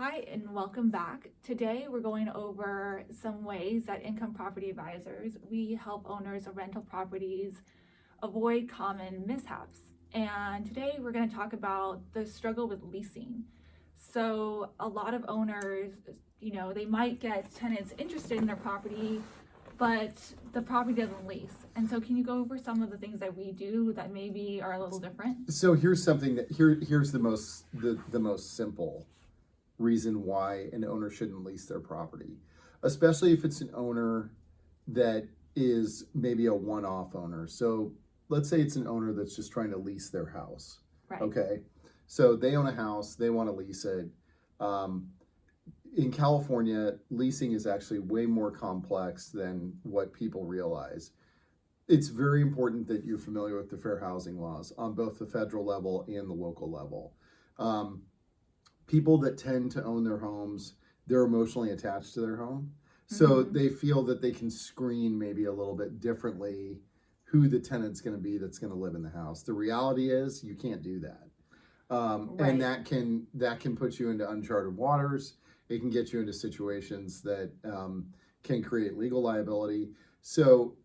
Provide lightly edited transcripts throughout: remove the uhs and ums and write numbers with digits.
Hi and welcome back. Today we're going over some ways that income property advisors, we help owners of rental properties avoid common mishaps. And today we're going to talk about the struggle with leasing. So a lot of owners, they might get tenants interested in their property, but the property doesn't lease. And so can you go over some of the things that we do that maybe are a little different? So here's something that here's the most simple reason why an owner shouldn't lease their property, especially if it's an owner that is maybe a one-off owner. So let's say it's an owner that's just trying to lease their house. Right. Okay. So they own a house, they want to lease it. In California, leasing is actually way more complex than what people realize. It's very important that you're familiar with the fair housing laws on both the federal level and the local level. People that tend to own their homes, they're emotionally attached to their home. So they feel that they can screen maybe a little bit differently who the tenant's going to be that's going to live in the house. The reality is you can't do that. And that can put you into uncharted waters. It can get you into situations that can create legal liability. So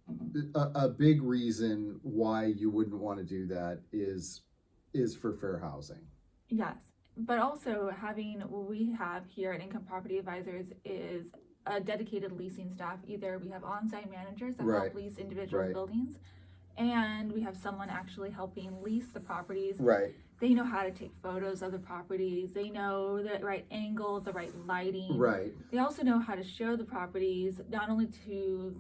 a big reason why you wouldn't want to do that is for fair housing. Yes, but also having what we have here at Income Property Advisors is a dedicated leasing staff. Either we have on-site managers that help lease individual buildings, and we have someone actually helping lease the properties. Right. They know how to take photos of the properties. They know the right angles, the right lighting. Right. They also know how to show the properties, not only to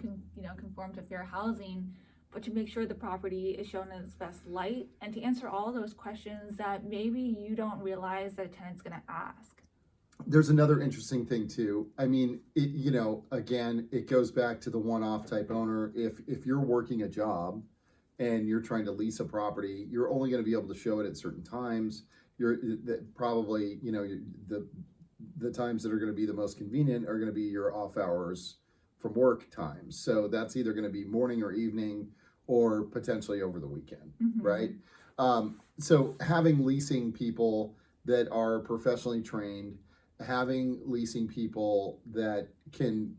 conform to fair housing, but to make sure the property is shown in its best light, and to answer all those questions that maybe you don't realize that a tenant's going to ask. There's another interesting thing too. I mean, again, it goes back to the one-off type owner. If you're working a job and you're trying to lease a property, you're only going to be able to show it at certain times. Probably, the times that are going to be the most convenient are going to be your off hours from work times. So that's either going to be morning or evening, or potentially over the weekend, right? So having leasing people that are professionally trained, having leasing people that can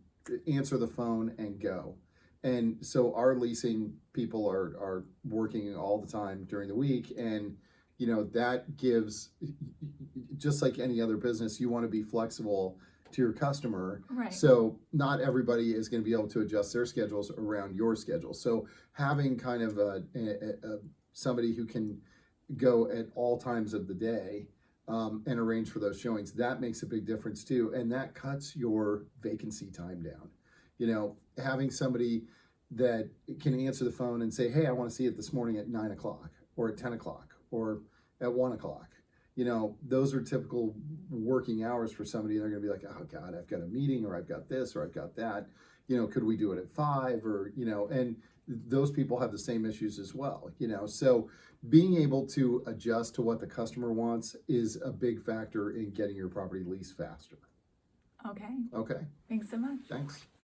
answer the phone and go. And so our leasing people are working all the time during the week, and that gives, just like any other business, you want to be flexible to your customer. Right. So not everybody is going to be able to adjust their schedules around your schedule. So having kind of somebody who can go at all times of the day and arrange for those showings, that makes a big difference too. And that cuts your vacancy time down. Having somebody that can answer the phone and say, hey, I want to see it this morning at 9 o'clock or at 10 o'clock or at 1 o'clock. Those are typical working hours for somebody. They're going to be like, oh God, I've got a meeting, or I've got this, or I've got that. Could we do it at 5? Or, and those people have the same issues as well. So being able to adjust to what the customer wants is a big factor in getting your property leased faster. Okay. Okay. Thanks so much. Thanks.